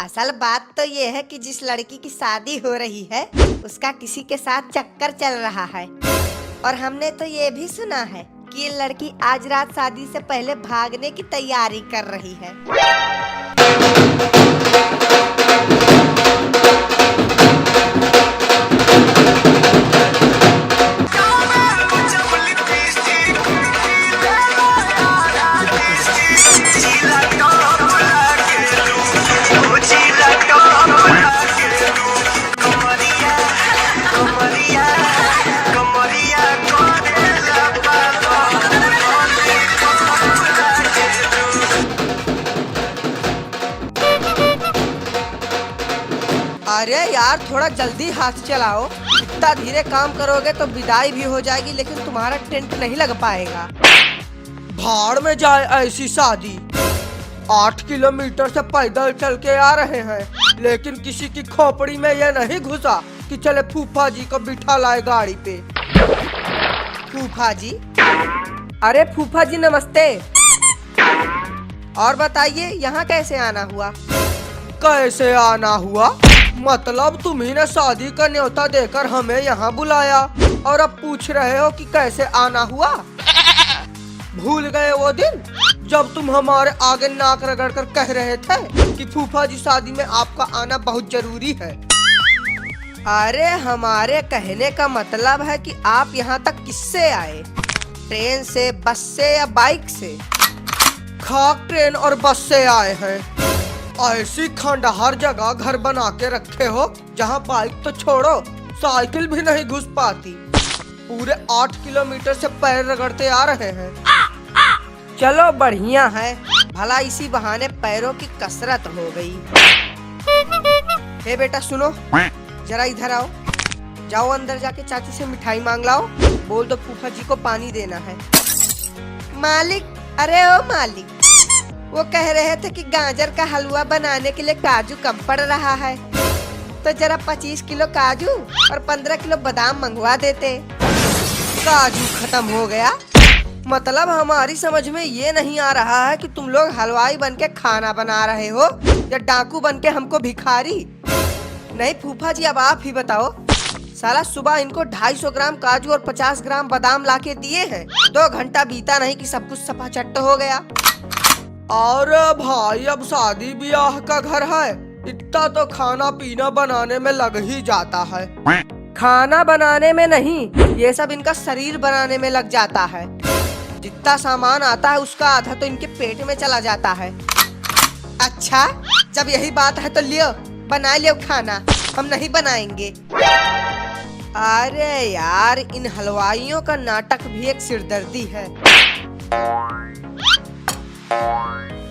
असल बात तो ये है कि जिस लड़की की शादी हो रही है उसका किसी के साथ चक्कर चल रहा है। और हमने तो ये भी सुना है कि ये लड़की आज रात शादी से पहले भागने की तैयारी कर रही है। अरे यार थोड़ा जल्दी हाथ चलाओ, इतना धीरे काम करोगे तो विदाई भी हो जाएगी लेकिन तुम्हारा टेंट नहीं लग पाएगा। भाड़ में जाए ऐसी शादी। 8 किलोमीटर से पैदल चल के आ रहे हैं लेकिन किसी की खोपड़ी में ये नहीं घुसा कि चले फूफा जी को बिठा लाए गाड़ी पे। फूफा जी? अरे फूफा जी नमस्ते। और बताइए यहाँ कैसे आना हुआ? कैसे आना हुआ मतलब तुम्ही ने शादी का न्योता देकर हमें यहाँ बुलाया और अब पूछ रहे हो कि कैसे आना हुआ? भूल गए वो दिन जब तुम हमारे आगे नाक रगड़ कर कह रहे थे कि फूफा जी शादी में आपका आना बहुत जरूरी है। अरे हमारे कहने का मतलब है कि आप यहाँ तक किससे आए? ट्रेन से, बस से या बाइक से? खाक ट्रेन और बस से आए हैं। ऐसी खंडहर जगह घर बना के रखे हो जहाँ बाइक तो छोड़ो साइकिल भी नहीं घुस पाती। पूरे 8 किलोमीटर से पैर रगड़ते आ रहे हैं। चलो बढ़िया है, भला इसी बहाने पैरों की कसरत हो गई। हे बेटा सुनो, जरा इधर आओ। जाओ अंदर जाके चाची से मिठाई मांग लाओ। बोल दो फूफा जी को पानी देना है। मालिक, अरे ओ मालिक, वो कह रहे थे कि गाजर का हलवा बनाने के लिए काजू कम पड़ रहा है, तो जरा 25 किलो काजू और 15 किलो बादाम मंगवा देते। काजू खत्म हो गया? मतलब हमारी समझ में ये नहीं आ रहा है कि तुम लोग हलवाई बन के खाना बना रहे हो या डाकू बन के हमको भिखारी। नहीं फूफा जी अब आप ही बताओ। साला सुबह इनको 250 ग्राम काजू और 50 ग्राम बादाम लाके दिए हैं, 2 घंटा बीता नहीं कि सब कुछ सपाचट हो गया। और भाई अब शादी ब्याह का घर है, इतना तो खाना पीना बनाने में लग ही जाता है। खाना बनाने में नहीं, ये सब इनका शरीर बनाने में लग जाता है। जितना सामान आता है उसका आधा तो इनके पेट में चला जाता है। अच्छा जब यही बात है तो लियो बना लियो खाना, हम नहीं बनाएंगे। अरे यार इन हलवाइयों का नाटक भी एक सिरदर्दी है।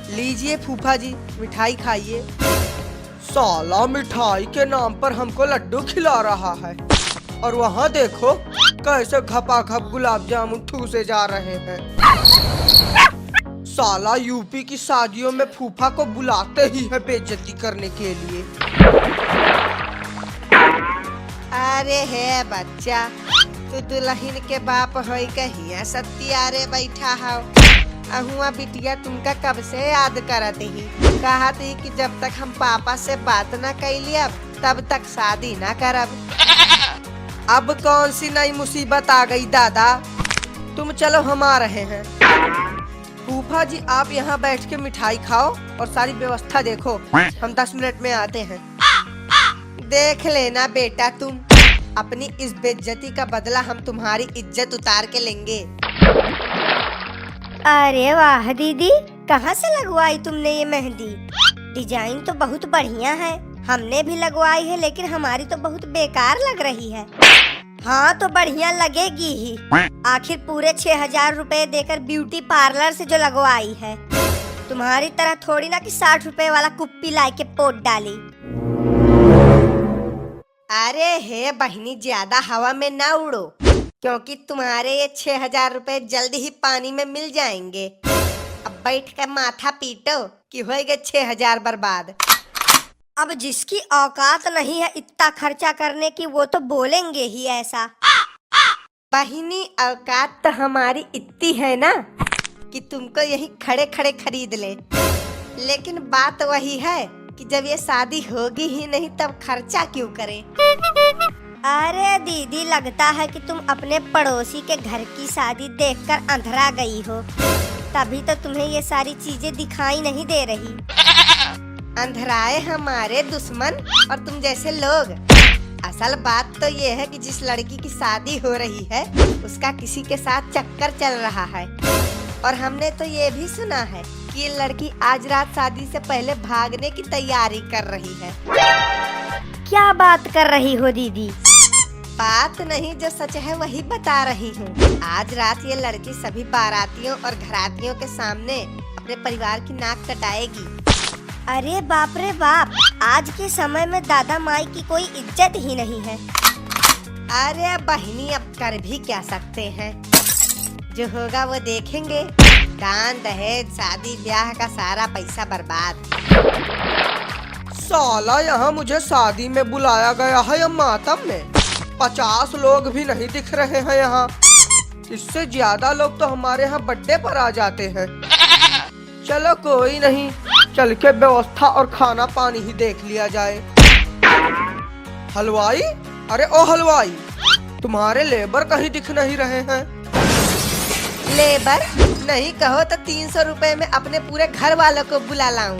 लीजिए फूफा जी मिठाई खाइए। साला मिठाई के नाम पर हमको लड्डू खिला रहा है और वहाँ देखो कैसे घपाघप गुलाब जामुन ठूसे जा रहे हैं। साला यूपी की शादियों में फूफा को बुलाते ही है बेइज्जती करने के लिए। अरे है बच्चा, तू दुल्हन के बाप होई कहिया सत्यारे बैठा हो। अहुआ बिटिया तुमका कब से याद करत ही, कहा थी कि जब तक हम पापा से बात न कैली तब तक शादी न करब। अब कौन सी नई मुसीबत आ गई दादा? तुम चलो हम आ रहे हैं। फूफा जी आप यहाँ बैठ के मिठाई खाओ और सारी व्यवस्था देखो, हम 10 मिनट में आते हैं। देख लेना बेटा, तुम अपनी इस बेइज्जती का बदला हम तुम्हारी इज्जत उतार के लेंगे। अरे वाह दीदी, कहाँ से लगवाई तुमने ये मेहंदी? डिजाइन तो बहुत बढ़िया है, हमने भी लगवाई है लेकिन हमारी तो बहुत बेकार लग रही है। हाँ तो बढ़िया लगेगी ही, आखिर पूरे 6000 रुपए देकर ब्यूटी पार्लर से जो लगवाई है। तुम्हारी तरह थोड़ी ना कि 60 रुपए वाला कुप्पी ला के पोत डाली। अरे हे बहनी ज्यादा हवा में ना उड़ो, क्योंकि तुम्हारे ये 6000 रुपए जल्दी ही पानी में मिल जाएंगे। अब बैठ कर माथा पीटो कि होएगा 6000 बर्बाद। अब जिसकी औकात नहीं है इतना खर्चा करने की वो तो बोलेंगे ही ऐसा। बहिनी औकात तो हमारी इतनी है ना कि तुमको यही खड़े खड़े खरीद ले, लेकिन बात वही है कि जब ये शादी होगी ही नहीं तब खर्चा क्यों करें। अरे दीदी, लगता है कि तुम अपने पड़ोसी के घर की शादी देखकर अंधरा गई हो, तभी तो तुम्हें ये सारी चीजें दिखाई नहीं दे रही। अंधराए हमारे दुश्मन और तुम जैसे लोग। असल बात तो ये है कि जिस लड़की की शादी हो रही है उसका किसी के साथ चक्कर चल रहा है, और हमने तो ये भी सुना है कि ये लड़की आज रात शादी से पहले भागने की तैयारी कर रही है। क्या बात कर रही हो दीदी? बात नहीं, जो सच है वही बता रही हूँ। आज रात ये लड़की सभी बारातियों और घरातियों के सामने अपने परिवार की नाक कटाएगी। अरे बाप रे बाप, आज के समय में दादा माई की कोई इज्जत ही नहीं है। अरे बहनी, अब कर भी क्या सकते हैं, जो होगा वो देखेंगे। दान दहेज शादी ब्याह का सारा पैसा बर्बाद। साला यहाँ मुझे शादी में बुलाया गया है या मातम में? 50 लोग भी नहीं दिख रहे हैं यहाँ। इससे ज्यादा लोग तो हमारे यहाँ बर्थडे पर आ जाते हैं। चलो कोई नहीं, चल के व्यवस्था और खाना पानी ही देख लिया जाए। हलवाई, अरे ओ हलवाई, तुम्हारे लेबर कहीं दिख नहीं रहे हैं। लेबर नहीं कहो तो 300 रुपए में अपने पूरे घर वालों को बुला लाऊं।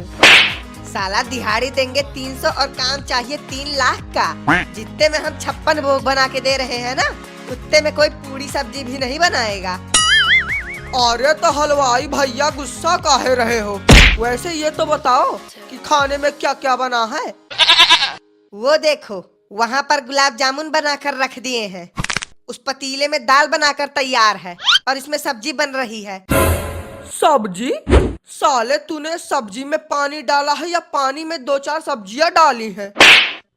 साला दिहाड़ी देंगे 300 और काम चाहिए 3 लाख का। जितने में हम 56 भोग बना के दे रहे हैं ना, उतने में कोई पूरी सब्जी भी नहीं बनाएगा। अरे तो हलवाई भैया, गुस्सा काहे रहे हो? वैसे ये तो बताओ कि खाने में क्या क्या बना है? वो देखो, वहाँ पर गुलाब जामुन बनाकर रख दिए हैं। उस पतीले में दाल बनाकर तैयार है और इसमें सब्जी बन रही है। सब्जी? साले, तूने सब्जी में पानी डाला है या पानी में 2-4 सब्जियां डाली हैं?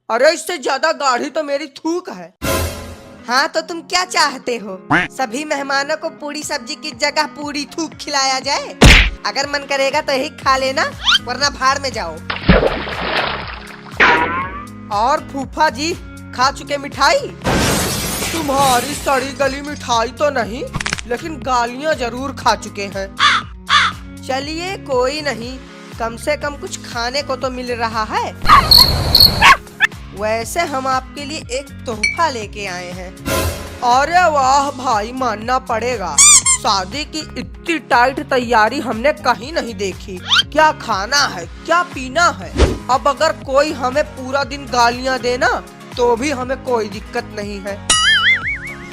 अरे इससे ज्यादा गाढ़ी तो मेरी थूक है। हाँ तो तुम क्या चाहते हो? सभी मेहमानों को पूरी सब्जी की जगह पूरी थूक खिलाया जाए? अगर मन करेगा तो यही खा लेना, वरना भाड़ में जाओ। और फूफा जी, खा चुके मिठाई? तुम्हारी सड़ी गली मिठाई तो नहीं, लेकिन गालियाँ जरूर खा चुके हैं। चलिए कोई नहीं, कम से कम कुछ खाने को तो मिल रहा है। वैसे हम आपके लिए एक तोहफा लेके आए हैं। अरे वाह भाई, मानना पड़ेगा, शादी की इतनी टाइट तैयारी हमने कहीं नहीं देखी। क्या खाना है, क्या पीना है। अब अगर कोई हमें पूरा दिन गालियां देना तो भी हमें कोई दिक्कत नहीं है।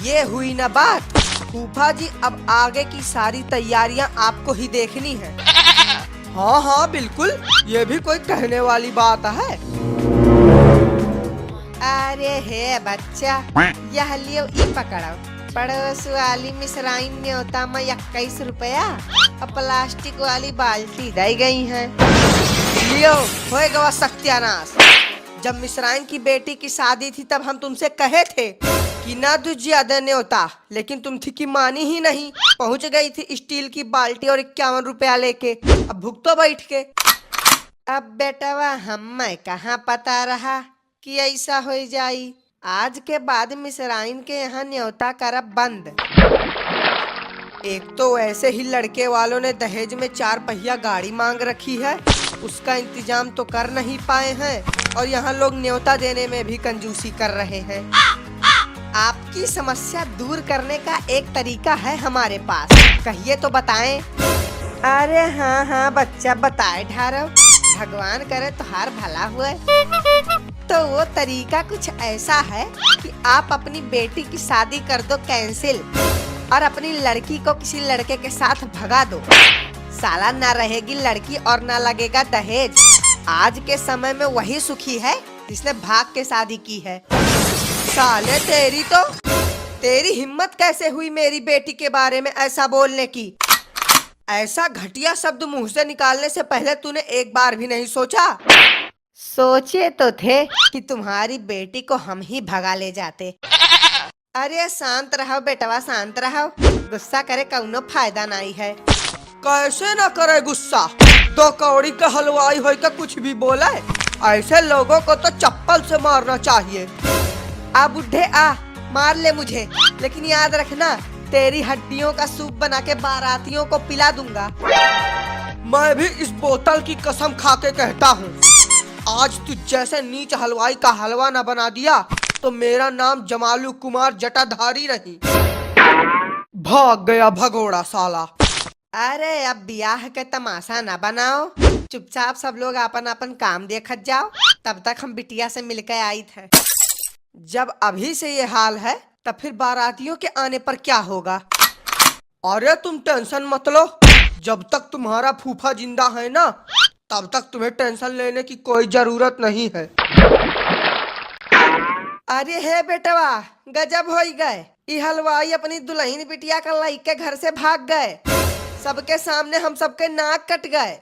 ये हुई ना बात। फूफा जी, अब आगे की सारी तैयारियां आपको ही देखनी है। हाँ हाँ बिल्कुल, ये भी कोई कहने वाली बात है। अरे हे बच्चा, यह लियो ई पकड़ो। पड़ोस वाली मिसराइन न्योता में 21 रुपया और प्लास्टिक वाली बाल्टी दी गई है। लियो, होएगा सत्यानाश। जब मिसराइन की बेटी की शादी थी तब हम तुमसे कहे थे कि ना दो ज्यादा न्योता, लेकिन तुम थी कि मानी ही नहीं। पहुंच गई थी स्टील की बाल्टी और 51 रुपया लेके। अब भुगतो बैठ के। अब बेटवा, हमें कहाँ पता रहा कि ऐसा हो जाई। आज के बाद मिसराइन के यहाँ न्योता करब बंद। एक तो ऐसे ही लड़के वालों ने दहेज में 4 पहिया गाड़ी मांग रखी है, उसका इंतजाम तो कर नहीं पाए हैं, और यहाँ लोग न्योता देने में भी कंजूसी कर रहे हैं। आपकी समस्या दूर करने का एक तरीका है हमारे पास, कहिए तो बताएं। अरे हाँ हाँ बच्चा, बताए ढारो, भगवान करे तुम्हार भला हुए। तो वो तरीका कुछ ऐसा है कि आप अपनी बेटी की शादी कर दो कैंसिल और अपनी लड़की को किसी लड़के के साथ भगा दो। साला ना रहेगी लड़की और ना लगेगा दहेज। आज के समय में वही सुखी है जिसने भाग के शादी की है। साले, तेरी हिम्मत कैसे हुई मेरी बेटी के बारे में ऐसा बोलने की? ऐसा घटिया शब्द मुंह से निकालने से पहले तूने एक बार भी नहीं सोचा? सोचे तो थे कि तुम्हारी बेटी को हम ही भगा ले जाते। अरे शांत रहो बेटवा, शांत रहो। गुस्सा करे कौनो फायदा नहीं है। कैसे ना करे गुस्सा? 2 कौड़ी का हलवाई होई का कुछ भी बोले? ऐसे लोगों को तो चप्पल से मारना चाहिए। आ बुढ़े आ, मार ले मुझे, लेकिन याद रखना तेरी हड्डियों का सूप बना के बारातियों को पिला दूंगा। मैं भी इस बोतल की कसम खा के कहता हूँ आज तू जैसे नीच हलवाई का हलवा न बना दिया तो मेरा नाम जमालू कुमार जटाधारी नहीं। भाग गया भगोड़ा साला। अरे अब ब्याह के तमाशा न बनाओ, चुपचाप सब लोग अपन अपन काम देखत जाओ। तब तक हम बिटिया से मिलकर आई थे। जब अभी से ये हाल है तब फिर बारातियों के आने पर क्या होगा? अरे तुम टेंशन मत लो, जब तक तुम्हारा फूफा जिंदा है ना तब तक तुम्हें टेंशन लेने की कोई जरूरत नहीं है। अरे हे बेटवा, गजब हो गए। ये हलवाई अपनी दुल्हन बिटिया का लाइक के घर से भाग गए। सबके सामने हम सबके नाक कट गए।